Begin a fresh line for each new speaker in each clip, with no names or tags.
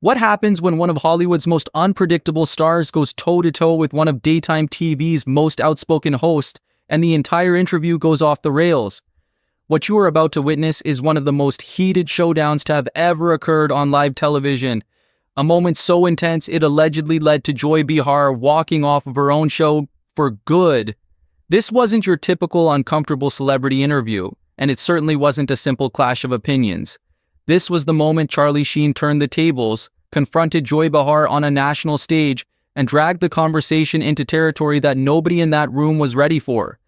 What happens when one of Hollywood's most unpredictable stars goes toe-to-toe with one of daytime TV's most outspoken hosts, and the entire interview goes off the rails? What you are about to witness is one of the most heated showdowns to have ever occurred on live television. A moment so intense it allegedly led to Joy Behar walking off of her own show for good. This wasn't your typical uncomfortable celebrity interview, and it certainly wasn't a simple clash of opinions. This was the moment Charlie Sheen turned the tables, confronted Joy Behar on a national stage, and dragged the conversation into territory that nobody in that room was ready for.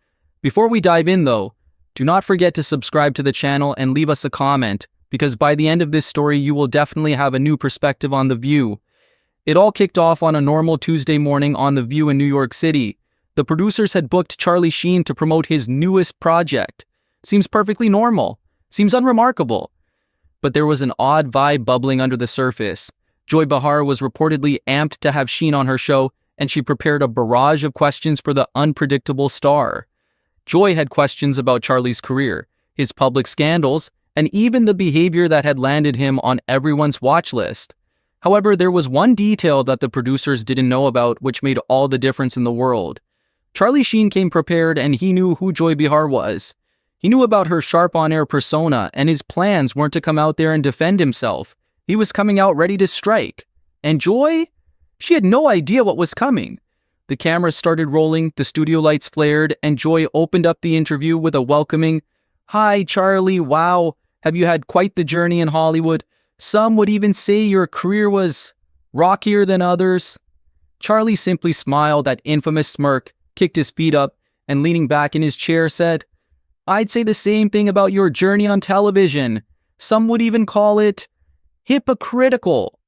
Before we dive in though, do not forget to subscribe to the channel and leave us a comment, because by the end of this story you will definitely have a new perspective on The View. It all kicked off on a normal Tuesday morning on The View in New York City. The producers had booked Charlie Sheen to promote his newest project. Seems perfectly normal. Seems unremarkable. But there was an odd vibe bubbling under the surface. Joy Behar was reportedly amped to have Sheen on her show, and she prepared a barrage of questions for the unpredictable star. Joy had questions about Charlie's career, his public scandals, and even the behavior that had landed him on everyone's watch list. However, there was one detail that the producers didn't know about which made all the difference in the world. Charlie Sheen came prepared, and he knew who Joy Behar was. He knew about her sharp on-air persona, and his plans weren't to come out there and defend himself. He was coming out ready to strike. And Joy? She had no idea what was coming. The cameras started rolling, the studio lights flared, and Joy opened up the interview with a welcoming, "Hi, Charlie, wow, have you had quite the journey in Hollywood? Some would even say your career was rockier than others." Charlie simply smiled that infamous smirk, kicked his feet up, and leaning back in his chair said, "I'd say the same thing about your journey on television. Some would even call it hypocritical."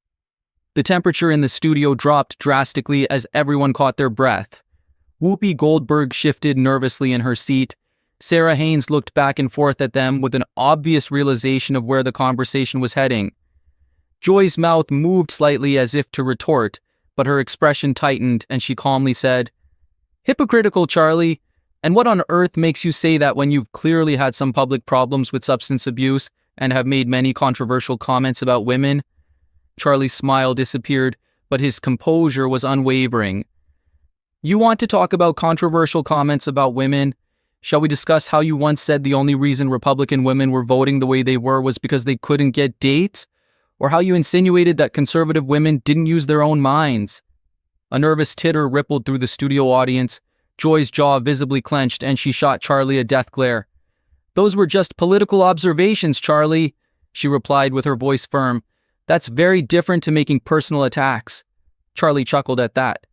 The temperature in the studio dropped drastically as everyone caught their breath. Whoopi Goldberg shifted nervously in her seat. Sarah Haynes looked back and forth at them with an obvious realization of where the conversation was heading. Joy's mouth moved slightly as if to retort, but her expression tightened and she calmly said, "Hypocritical, Charlie? And what on earth makes you say that when you've clearly had some public problems with substance abuse and have made many controversial comments about women?" Charlie's smile disappeared, but his composure was unwavering. "You want to talk about controversial comments about women? Shall we discuss how you once said the only reason Republican women were voting the way they were was because they couldn't get dates? Or how you insinuated that conservative women didn't use their own minds?" A nervous titter rippled through the studio audience. Joy's jaw visibly clenched, and she shot Charlie a death glare. "Those were just political observations, Charlie," she replied with her voice firm. "That's very different to making personal attacks." Charlie chuckled at that.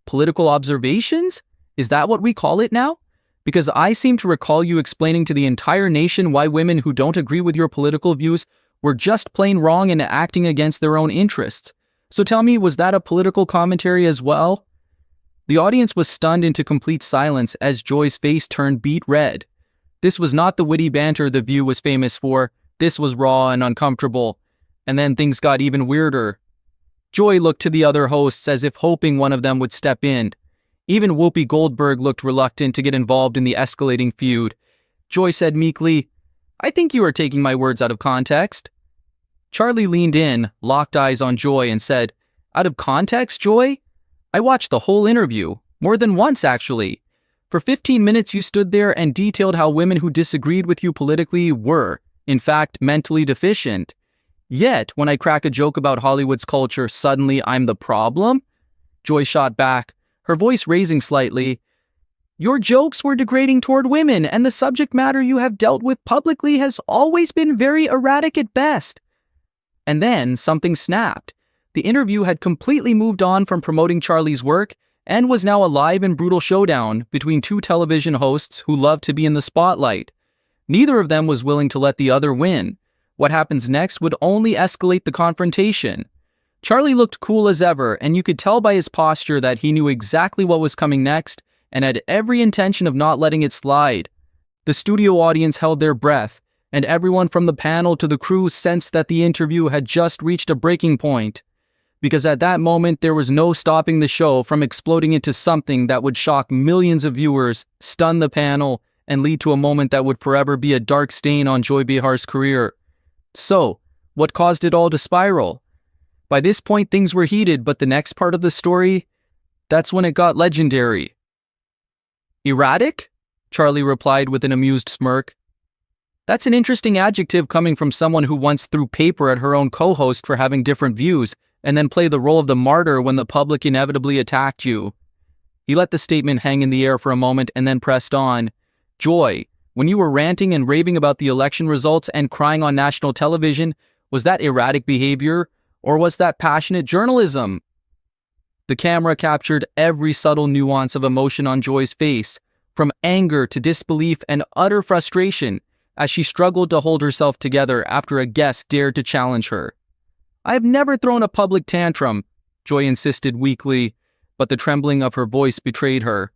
"Political observations? Is that what we call it now? Because I seem to recall you explaining to the entire nation why women who don't agree with your political views were just plain wrong and acting against their own interests. So tell me, was that a political commentary as well?" The audience was stunned into complete silence as Joy's face turned beet red. This was not the witty banter The View was famous for. This was raw and uncomfortable. And then things got even weirder. Joy looked to the other hosts as if hoping one of them would step in. Even Whoopi Goldberg looked reluctant to get involved in the escalating feud. Joy said meekly, "I think you are taking my words out of context." Charlie leaned in, locked eyes on Joy, and said, "Out of context, Joy? I watched the whole interview, more than once actually. For 15 minutes you stood there and detailed how women who disagreed with you politically were, in fact, mentally deficient. Yet, when I crack a joke about Hollywood's culture, suddenly I'm the problem?" Joy shot back, her voice raising slightly. "Your jokes were degrading toward women, and the subject matter you have dealt with publicly has always been very erratic at best." And then something snapped. The interview had completely moved on from promoting Charlie's work and was now a live and brutal showdown between two television hosts who loved to be in the spotlight. Neither of them was willing to let the other win. What happens next would only escalate the confrontation. Charlie looked cool as ever, and you could tell by his posture that he knew exactly what was coming next and had every intention of not letting it slide. The studio audience held their breath, and everyone from the panel to the crew sensed that the interview had just reached a breaking point. Because at that moment, there was no stopping the show from exploding into something that would shock millions of viewers, stun the panel, and lead to a moment that would forever be a dark stain on Joy Behar's career. So, what caused it all to spiral? By this point, things were heated, but the next part of the story, that's when it got legendary. Erratic? Charlie replied with an amused smirk. That's an interesting adjective coming from someone who once threw paper at her own co-host for having different views, and then played the role of the martyr when the public inevitably attacked you. He let the statement hang in the air for a moment and then pressed on. Joy, when you were ranting and raving about the election results and crying on national television, was that erratic behavior, or was that passionate journalism? The camera captured every subtle nuance of emotion on Joy's face, from anger to disbelief and utter frustration, as she struggled to hold herself together after a guest dared to challenge her. I have never thrown a public tantrum, Joy insisted weakly, but the trembling of her voice betrayed her.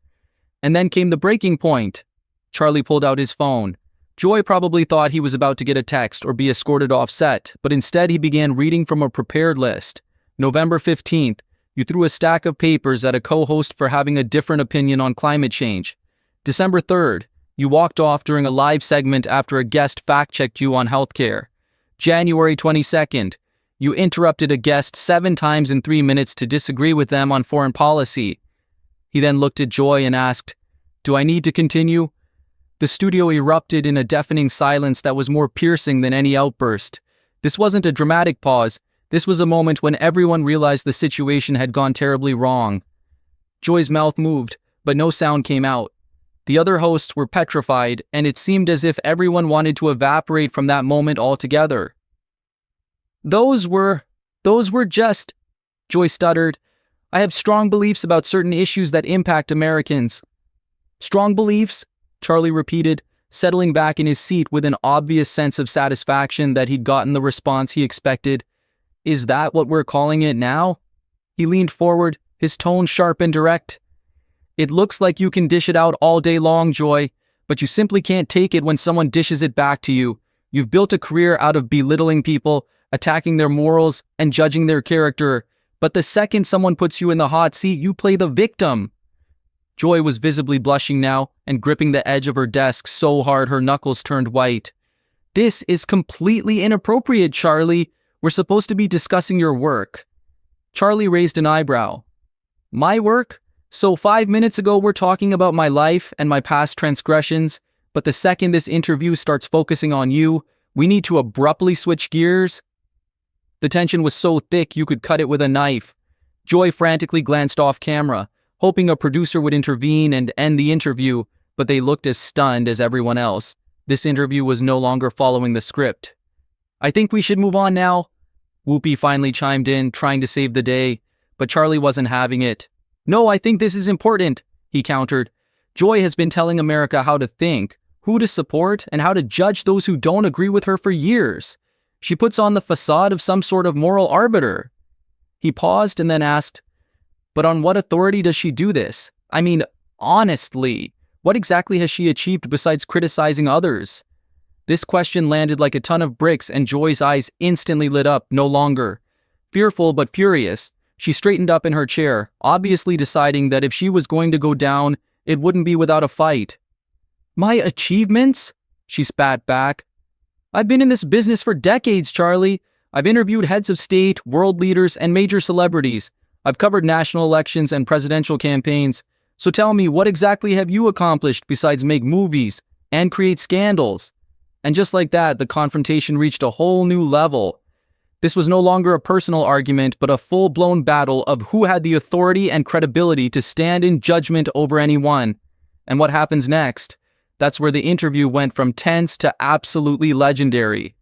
And then came the breaking point. Charlie pulled out his phone. Joy probably thought he was about to get a text or be escorted off set, but instead he began reading from a prepared list. November 15th, you threw a stack of papers at a co-host for having a different opinion on climate change. December 3rd, you walked off during a live segment after a guest fact-checked you on healthcare. January 22nd, you interrupted a guest 7 times in 3 minutes to disagree with them on foreign policy. He then looked at Joy and asked, "Do I need to continue?" The studio erupted in a deafening silence that was more piercing than any outburst. This wasn't a dramatic pause. This was a moment when everyone realized the situation had gone terribly wrong. Joy's mouth moved, but no sound came out. The other hosts were petrified, and it seemed as if everyone wanted to evaporate from that moment altogether. Those were just, Joy stuttered. I have strong beliefs about certain issues that impact Americans. Strong beliefs? Charlie repeated, settling back in his seat with an obvious sense of satisfaction that he'd gotten the response he expected. Is that what we're calling it now? He leaned forward, his tone sharp and direct. It looks like you can dish it out all day long, Joy, but you simply can't take it when someone dishes it back to you. You've built a career out of belittling people, attacking their morals, and judging their character. But the second someone puts you in the hot seat, you play the victim. Joy was visibly blushing now and gripping the edge of her desk so hard her knuckles turned white. This is completely inappropriate, Charlie. We're supposed to be discussing your work. Charlie raised an eyebrow. My work? So 5 minutes ago we're talking about my life and my past transgressions, but the second this interview starts focusing on you, we need to abruptly switch gears? The tension was so thick you could cut it with a knife. Joy frantically glanced off camera, hoping a producer would intervene and end the interview, but they looked as stunned as everyone else. This interview was no longer following the script. I think we should move on now. Whoopi finally chimed in, trying to save the day, but Charlie wasn't having it. No, I think this is important, he countered. Joy has been telling America how to think, who to support, and how to judge those who don't agree with her for years. She puts on the facade of some sort of moral arbiter. He paused and then asked, but on what authority does she do this? I mean, honestly, what exactly has she achieved besides criticizing others? This question landed like a ton of bricks, and Joy's eyes instantly lit up, no longer fearful but furious. She straightened up in her chair, obviously deciding that if she was going to go down, it wouldn't be without a fight. My achievements? She spat back. I've been in this business for decades, Charlie. I've interviewed heads of state, world leaders, and major celebrities. I've covered national elections and presidential campaigns. So tell me, what exactly have you accomplished besides make movies and create scandals? And just like that, the confrontation reached a whole new level. This was no longer a personal argument, but a full-blown battle of who had the authority and credibility to stand in judgment over anyone. And what happens next? That's where the interview went from tense to absolutely legendary.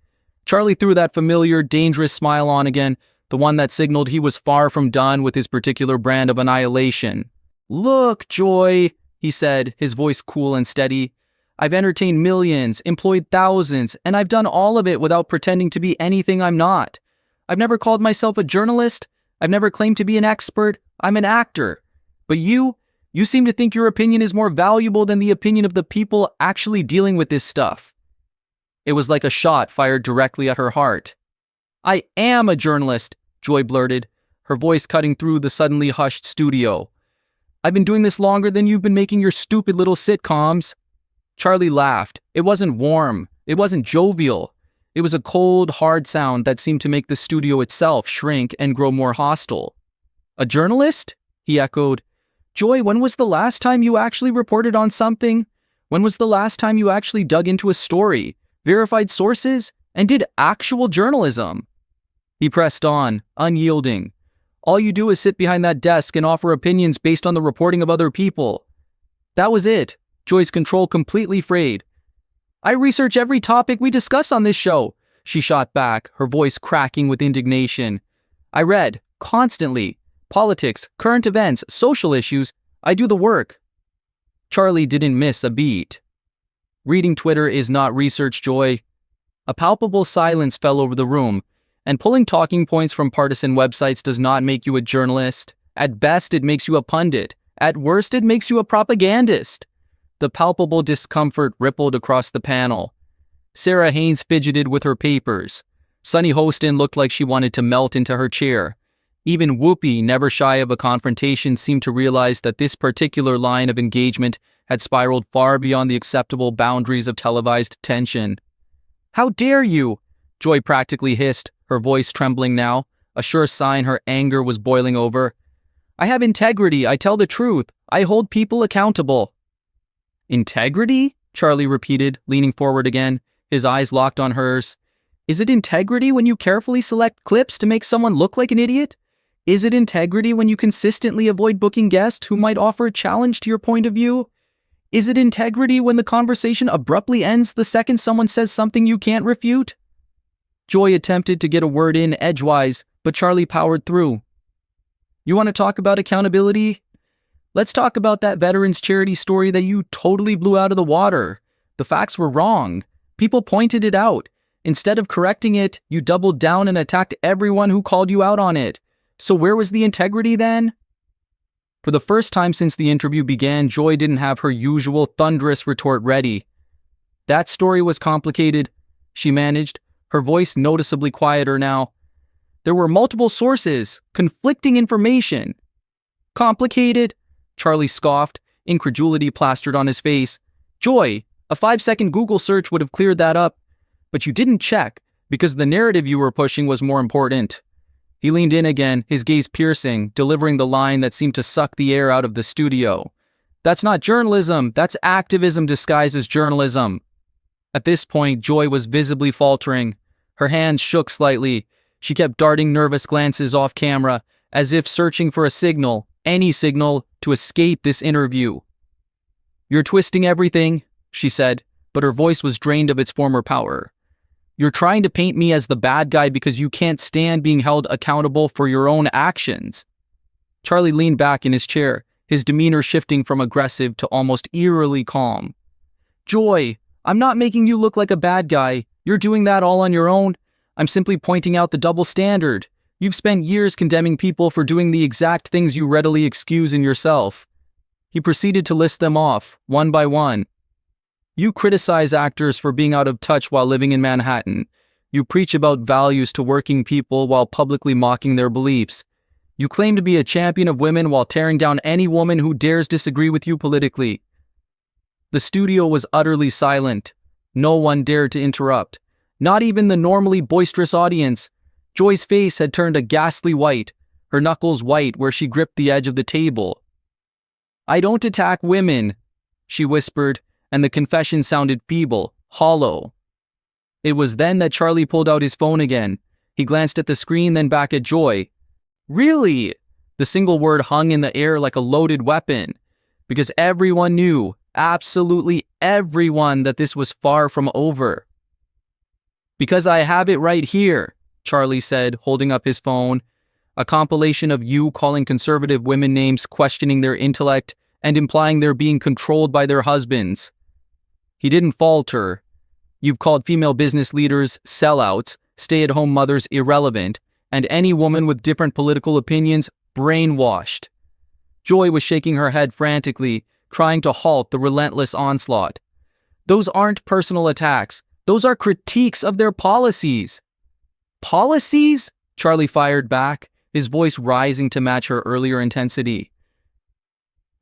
Charlie threw that familiar, dangerous smile on again, the one that signaled he was far from done with his particular brand of annihilation. Look, Joy, he said, his voice cool and steady. I've entertained millions, employed thousands, and I've done all of it without pretending to be anything I'm not. I've never called myself a journalist. I've never claimed to be an expert. I'm an actor. But you seem to think your opinion is more valuable than the opinion of the people actually dealing with this stuff. It was like a shot fired directly at her heart. I am a journalist, Joy blurted, her voice cutting through the suddenly hushed studio. I've been doing this longer than you've been making your stupid little sitcoms. Charlie laughed. It wasn't warm. It wasn't jovial. It was a cold, hard sound that seemed to make the studio itself shrink and grow more hostile. "A journalist?" he echoed. "Joy, when was the last time you actually reported on something? When was the last time you actually dug into a story, verified sources, and did actual journalism?" He pressed on, unyielding. "All you do is sit behind that desk and offer opinions based on the reporting of other people." That was it. Joy's control completely frayed. "I research every topic we discuss on this show," she shot back, her voice cracking with indignation. "I read, constantly. Politics, current events, social issues. I do the work." Charlie didn't miss a beat. "Reading Twitter is not research, Joy." A palpable silence fell over the room, and pulling talking points from partisan websites does not make you a journalist. At best, it makes you a pundit. At worst, it makes you a propagandist. The palpable discomfort rippled across the panel. Sarah Haynes fidgeted with her papers. Sunny Hostin looked like she wanted to melt into her chair. Even Whoopi, never shy of a confrontation, seemed to realize that this particular line of engagement had spiraled far beyond the acceptable boundaries of televised tension. "How dare you?" Joy practically hissed, her voice trembling now, a sure sign her anger was boiling over. "I have integrity, I tell the truth, I hold people accountable." "Integrity?" Charlie repeated, leaning forward again, his eyes locked on hers. "Is it integrity when you carefully select clips to make someone look like an idiot? Is it integrity when you consistently avoid booking guests who might offer a challenge to your point of view? Is it integrity when the conversation abruptly ends the second someone says something you can't refute?" Joy attempted to get a word in edgewise, but Charlie powered through. "You want to talk about accountability? Let's talk about that veterans charity story that you totally blew out of the water. The facts were wrong. People pointed it out. Instead of correcting it, you doubled down and attacked everyone who called you out on it. So where was the integrity then?" For the first time since the interview began, Joy didn't have her usual thunderous retort ready. "That story was complicated," she managed, her voice noticeably quieter now. "There were multiple sources, conflicting information." "Complicated?" Charlie scoffed, incredulity plastered on his face. "Joy, a 5-second Google search would have cleared that up. But you didn't check, because the narrative you were pushing was more important." He leaned in again, his gaze piercing, delivering the line that seemed to suck the air out of the studio. "That's not journalism, that's activism disguised as journalism." At this point, Joy was visibly faltering. Her hands shook slightly. She kept darting nervous glances off camera, as if searching for a signal, any signal, to escape this interview. "You're twisting everything," she said, but her voice was drained of its former power. "You're trying to paint me as the bad guy because you can't stand being held accountable for your own actions." Charlie leaned back in his chair, his demeanor shifting from aggressive to almost eerily calm. "Joy, I'm not making you look like a bad guy. You're doing that all on your own. I'm simply pointing out the double standard. You've spent years condemning people for doing the exact things you readily excuse in yourself." He proceeded to list them off, one by one. "You criticize actors for being out of touch while living in Manhattan. You preach about values to working people while publicly mocking their beliefs. You claim to be a champion of women while tearing down any woman who dares disagree with you politically." The studio was utterly silent. No one dared to interrupt. Not even the normally boisterous audience. Joy's face had turned a ghastly white, her knuckles white where she gripped the edge of the table. "I don't attack women," she whispered, and the confession sounded feeble, hollow. It was then that Charlie pulled out his phone again. He glanced at the screen, then back at Joy. "Really?" The single word hung in the air like a loaded weapon, because everyone knew, absolutely everyone, that this was far from over. "Because I have it right here," Charlie said, holding up his phone. "A compilation of you calling conservative women names, questioning their intellect, and implying they're being controlled by their husbands." He didn't falter. "You've called female business leaders sellouts, stay-at-home mothers irrelevant, and any woman with different political opinions brainwashed." Joy was shaking her head frantically, trying to halt the relentless onslaught. "Those aren't personal attacks. Those are critiques of their policies." "Policies?" Charlie fired back, his voice rising to match her earlier intensity.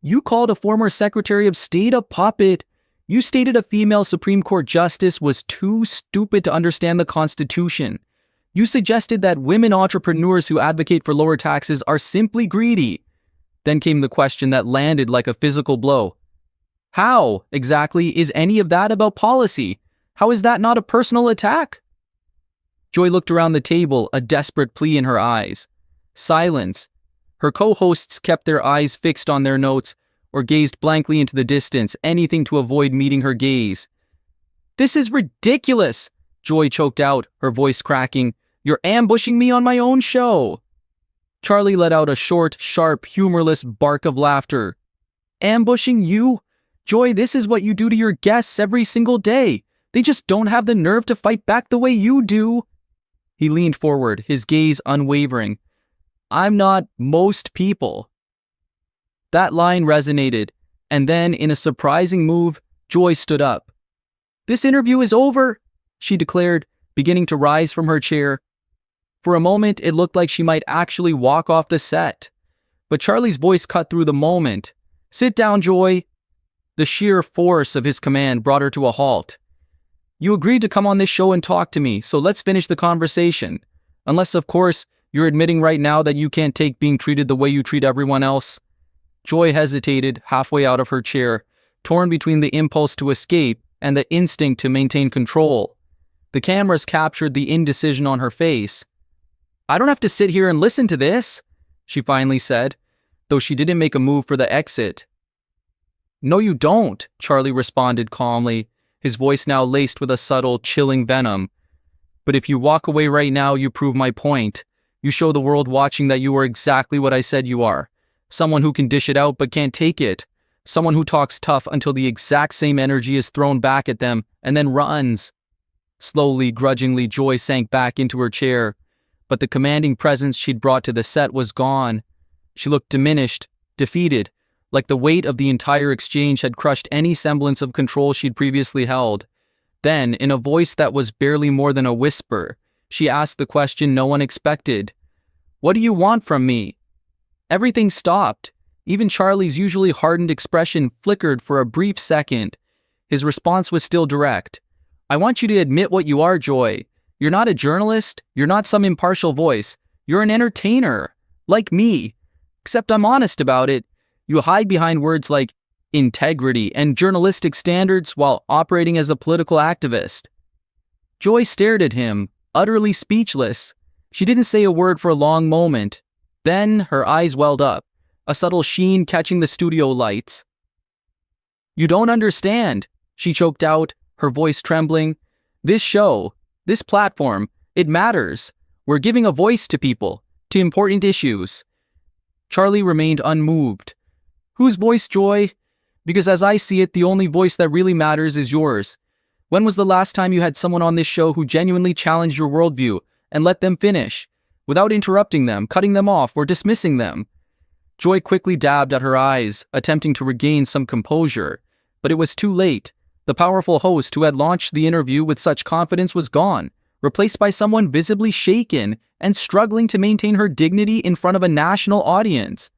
"You called a former Secretary of State a puppet. You stated a female Supreme Court justice was too stupid to understand the Constitution. You suggested that women entrepreneurs who advocate for lower taxes are simply greedy. Then came the question that landed like a physical blow. How, exactly, is any of that about policy? How is that not a personal attack? Joy looked around the table, a desperate plea in her eyes. Silence. Her co-hosts kept their eyes fixed on their notes or gazed blankly into the distance, anything to avoid meeting her gaze. This is ridiculous, Joy choked out, her voice cracking. You're ambushing me on my own show. Charlie let out a short, sharp, humorless bark of laughter. Ambushing you? Joy, this is what you do to your guests every single day. They just don't have the nerve to fight back the way you do. He leaned forward, his gaze unwavering. I'm not most people. That line resonated, and then, in a surprising move, Joy stood up. This interview is over, she declared, beginning to rise from her chair. For a moment, it looked like she might actually walk off the set. But Charlie's voice cut through the moment. Sit down, Joy. The sheer force of his command brought her to a halt. You agreed to come on this show and talk to me, so let's finish the conversation. Unless, of course, you're admitting right now that you can't take being treated the way you treat everyone else. Joy hesitated, halfway out of her chair, torn between the impulse to escape and the instinct to maintain control. The cameras captured the indecision on her face. I don't have to sit here and listen to this, she finally said, though she didn't make a move for the exit. No, you don't, Charlie responded calmly, his voice now laced with a subtle, chilling venom. But if you walk away right now, you prove my point. You show the world watching that you are exactly what I said you are. Someone who can dish it out but can't take it. Someone who talks tough until the exact same energy is thrown back at them and then runs. Slowly, grudgingly, Joy sank back into her chair, but the commanding presence she'd brought to the set was gone. She looked diminished, defeated, like the weight of the entire exchange had crushed any semblance of control she'd previously held. Then, in a voice that was barely more than a whisper, she asked the question no one expected. What do you want from me? Everything stopped. Even Charlie's usually hardened expression flickered for a brief second. His response was still direct. I want you to admit what you are, Joy. You're not a journalist. You're not some impartial voice. You're an entertainer. Like me. Except I'm honest about it. You hide behind words like integrity and journalistic standards while operating as a political activist. Joy stared at him, utterly speechless. She didn't say a word for a long moment. Then her eyes welled up, a subtle sheen catching the studio lights. You don't understand, she choked out, her voice trembling. This show, this platform, it matters. We're giving a voice to people, to important issues. Charlie remained unmoved. Whose voice, Joy? Because as I see it, the only voice that really matters is yours. When was the last time you had someone on this show who genuinely challenged your worldview and let them finish, without interrupting them, cutting them off, or dismissing them? Joy quickly dabbed at her eyes, attempting to regain some composure, but it was too late. The powerful host who had launched the interview with such confidence was gone, replaced by someone visibly shaken and struggling to maintain her dignity in front of a national audience.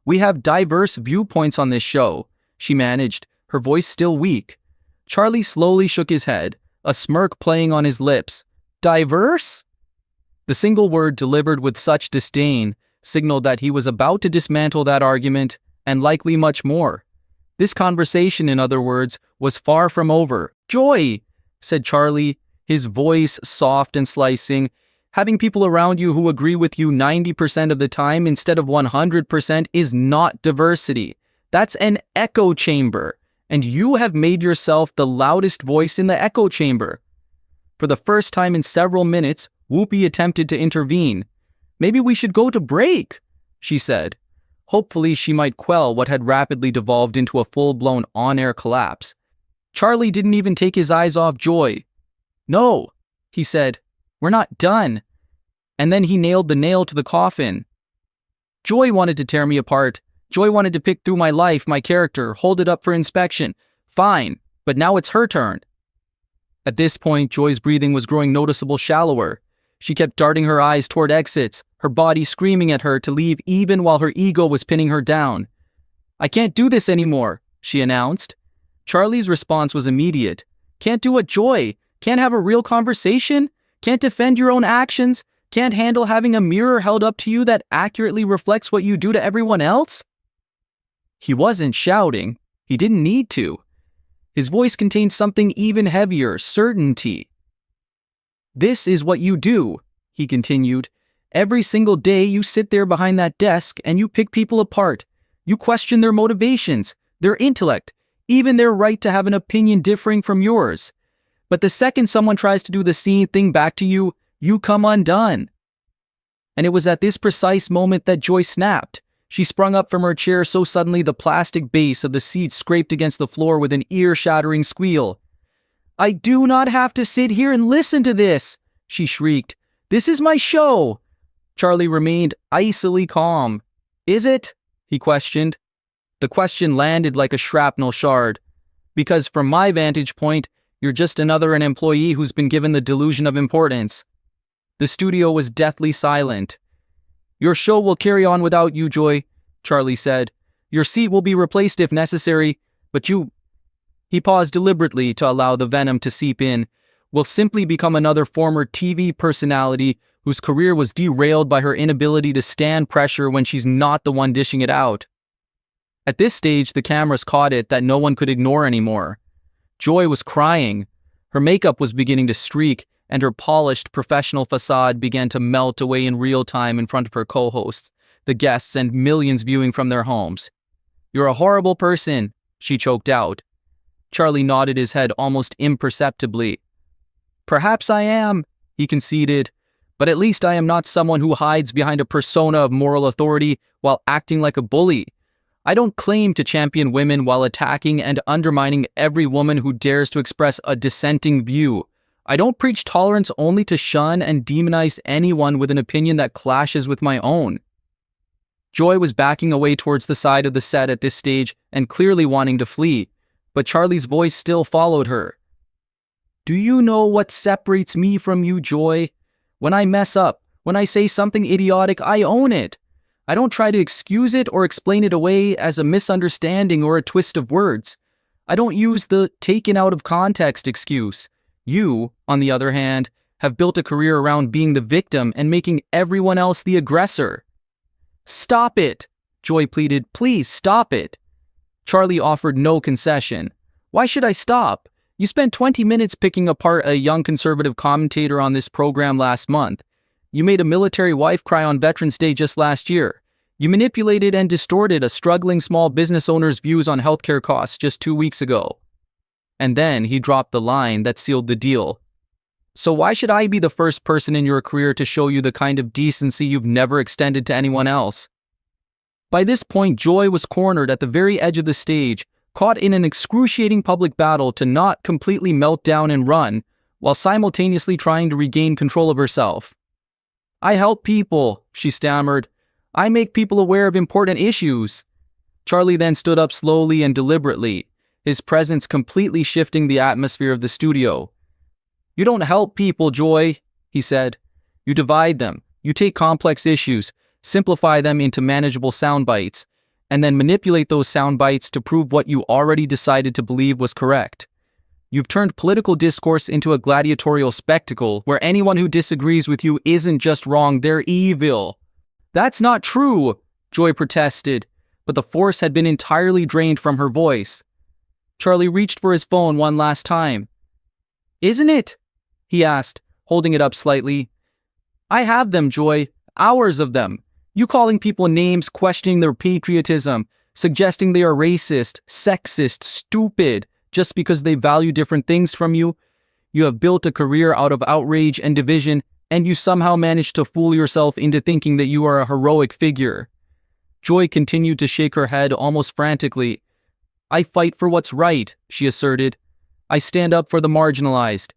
We have diverse viewpoints on this show, she managed, her voice still weak. Charlie slowly shook his head, a smirk playing on his lips. Diverse? The single word delivered with such disdain signaled that he was about to dismantle that argument, and likely much more. This conversation, in other words, was far from over. Joy, said Charlie, his voice soft and slicing. Having people around you who agree with you 90% of the time instead of 100% is not diversity. That's an echo chamber, and you have made yourself the loudest voice in the echo chamber. For the first time in several minutes, Whoopi attempted to intervene. Maybe we should go to break, she said. Hopefully she might quell what had rapidly devolved into a full-blown on-air collapse. Charlie didn't even take his eyes off Joy. No, he said, we're not done. And then he nailed the nail to the coffin. Joy wanted to tear me apart. Joy wanted to pick through my life, my character, hold it up for inspection. Fine, but now it's her turn. At this point, Joy's breathing was growing noticeable shallower. She kept darting her eyes toward exits, her body screaming at her to leave even while her ego was pinning her down. I can't do this anymore, she announced. Charlie's response was immediate. Can't do what, Joy? Can't have a real conversation? Can't defend your own actions? Can't handle having a mirror held up to you that accurately reflects what you do to everyone else? He wasn't shouting. He didn't need to. His voice contained something even heavier, certainty. This is what you do, he continued. Every single day you sit there behind that desk and you pick people apart. You question their motivations, their intellect, even their right to have an opinion differing from yours. But the second someone tries to do the same thing back to you, you come undone. And it was at this precise moment that Joy snapped. She sprung up from her chair so suddenly the plastic base of the seat scraped against the floor with an ear-shattering squeal. I do not have to sit here and listen to this, she shrieked. This is my show. Charlie remained icily calm. Is it? He questioned. The question landed like a shrapnel shard. Because from my vantage point, you're just an employee who's been given the delusion of importance. The studio was deathly silent. Your show will carry on without you, Joy, Charlie said. Your seat will be replaced if necessary, but you... He paused deliberately to allow the venom to seep in. Will simply become another former TV personality whose career was derailed by her inability to stand pressure when she's not the one dishing it out. At this stage, the cameras caught it that no one could ignore anymore. Joy was crying. Her makeup was beginning to streak, and her polished professional facade began to melt away in real time in front of her co-hosts, the guests, and millions viewing from their homes. You're a horrible person, she choked out. Charlie nodded his head almost imperceptibly. Perhaps I am, he conceded, but at least I am not someone who hides behind a persona of moral authority while acting like a bully. I don't claim to champion women while attacking and undermining every woman who dares to express a dissenting view. I don't preach tolerance only to shun and demonize anyone with an opinion that clashes with my own. Joy was backing away towards the side of the set at this stage and clearly wanting to flee, but Charlie's voice still followed her. Do you know what separates me from you, Joy? When I mess up, when I say something idiotic, I own it. I don't try to excuse it or explain it away as a misunderstanding or a twist of words. I don't use the taken out of context excuse. You, on the other hand, have built a career around being the victim and making everyone else the aggressor. Stop it, Joy pleaded. Please stop it. Charlie offered no concession. Why should I stop? You spent 20 minutes picking apart a young conservative commentator on this program last month. You made a military wife cry on Veterans Day just last year. You manipulated and distorted a struggling small business owner's views on healthcare costs just 2 weeks ago. And then he dropped the line that sealed the deal. So why should I be the first person in your career to show you the kind of decency you've never extended to anyone else? By this point, Joy was cornered at the very edge of the stage, caught in an excruciating public battle to not completely melt down and run, while simultaneously trying to regain control of herself. I help people, she stammered. I make people aware of important issues. Charlie then stood up slowly and deliberately, his presence completely shifting the atmosphere of the studio. You don't help people, Joy, he said. You divide them. You take complex issues, simplify them into manageable sound bites, and then manipulate those sound bites to prove what you already decided to believe was correct. You've turned political discourse into a gladiatorial spectacle where anyone who disagrees with you isn't just wrong, they're evil. That's not true, Joy protested, but the force had been entirely drained from her voice. Charlie reached for his phone one last time. Isn't it? He asked, holding it up slightly. I have them, Joy. Hours of them. You calling people names, questioning their patriotism, suggesting they are racist, sexist, stupid, just because they value different things from you. You have built a career out of outrage and division, and you somehow managed to fool yourself into thinking that you are a heroic figure. Joy continued to shake her head almost frantically. I fight for what's right, she asserted. I stand up for the marginalized.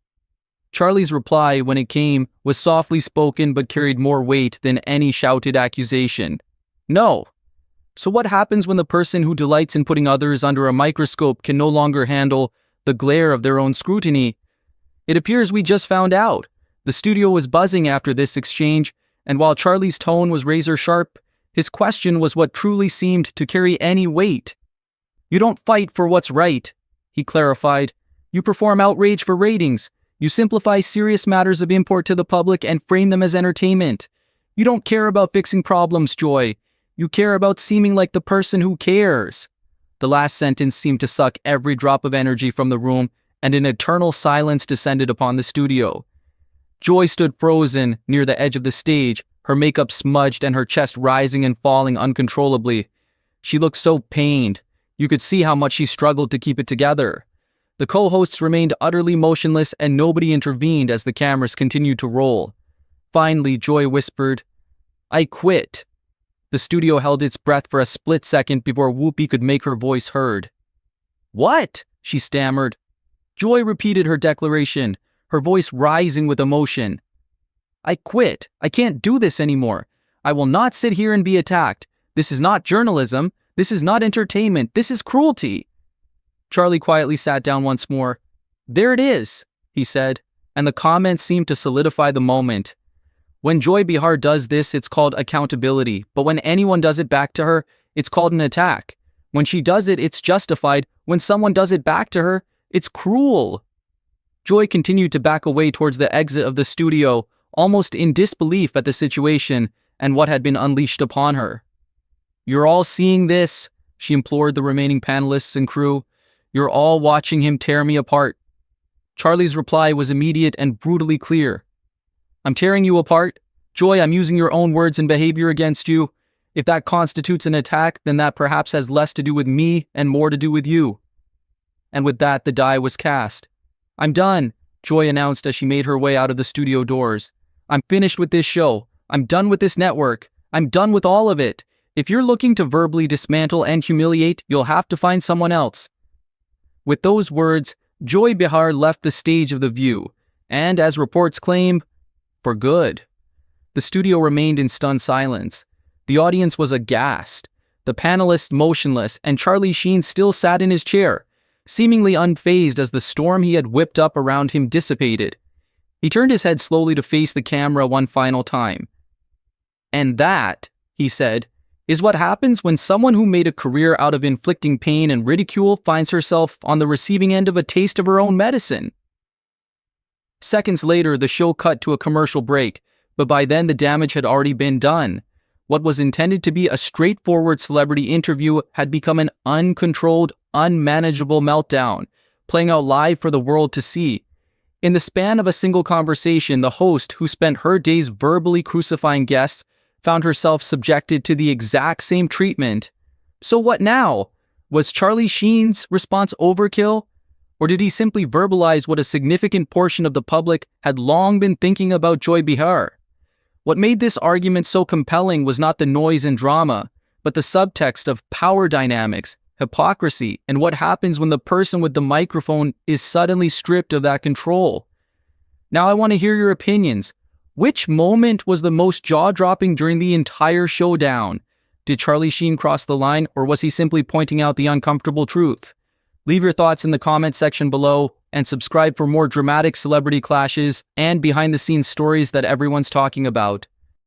Charlie's reply, when it came, was softly spoken but carried more weight than any shouted accusation. No. So what happens when the person who delights in putting others under a microscope can no longer handle the glare of their own scrutiny? It appears we just found out. The studio was buzzing after this exchange, and while Charlie's tone was razor sharp, his question was what truly seemed to carry any weight. You don't fight for what's right, he clarified. "You perform outrage for ratings. You simplify serious matters of import to the public and frame them as entertainment. You don't care about fixing problems, Joy. You care about seeming like the person who cares." The last sentence seemed to suck every drop of energy from the room, and an eternal silence descended upon the studio. Joy stood frozen near the edge of the stage, her makeup smudged and her chest rising and falling uncontrollably. She looked so pained. You could see how much she struggled to keep it together. The co-hosts remained utterly motionless and nobody intervened as the cameras continued to roll. Finally, Joy whispered, "I quit." The studio held its breath for a split second before Whoopi could make her voice heard. "What?" she stammered. Joy repeated her declaration, her voice rising with emotion. "I quit. I can't do this anymore. I will not sit here and be attacked. This is not journalism. This is not entertainment. This is cruelty." Charlie quietly sat down once more. "There it is," he said, and the comments seemed to solidify the moment. When Joy Behar does this, it's called accountability, but when anyone does it back to her, it's called an attack. When she does it, it's justified. When someone does it back to her, it's cruel. Joy continued to back away towards the exit of the studio, almost in disbelief at the situation and what had been unleashed upon her. "You're all seeing this," she implored the remaining panelists and crew. "You're all watching him tear me apart." Charlie's reply was immediate and brutally clear. "I'm tearing you apart? Joy, I'm using your own words and behavior against you. If that constitutes an attack, then that perhaps has less to do with me and more to do with you." And with that, the die was cast. "I'm done," Joy announced as she made her way out of the studio doors. "I'm finished with this show. I'm done with this network. I'm done with all of it. If you're looking to verbally dismantle and humiliate, you'll have to find someone else." With those words, Joy Behar left the stage of The View, and as reports claim, for good. The studio remained in stunned silence. The audience was aghast, the panelists motionless, and Charlie Sheen still sat in his chair, seemingly unfazed as the storm he had whipped up around him dissipated. He turned his head slowly to face the camera one final time. "And that," he said, "is what happens when someone who made a career out of inflicting pain and ridicule finds herself on the receiving end of a taste of her own medicine." Seconds later, the show cut to a commercial break, but by then the damage had already been done. What was intended to be a straightforward celebrity interview had become an uncontrolled, unmanageable meltdown, playing out live for the world to see. In the span of a single conversation, the host, who spent her days verbally crucifying guests, found herself subjected to the exact same treatment. So what now? Was Charlie Sheen's response overkill? Or did he simply verbalize what a significant portion of the public had long been thinking about Joy Behar? What made this argument so compelling was not the noise and drama, but the subtext of power dynamics, hypocrisy, and what happens when the person with the microphone is suddenly stripped of that control. Now I want to hear your opinions. Which moment was the most jaw-dropping during the entire showdown? Did Charlie Sheen cross the line, or was he simply pointing out the uncomfortable truth? Leave your thoughts in the comment section below, and subscribe for more dramatic celebrity clashes and behind-the-scenes stories that everyone's talking about.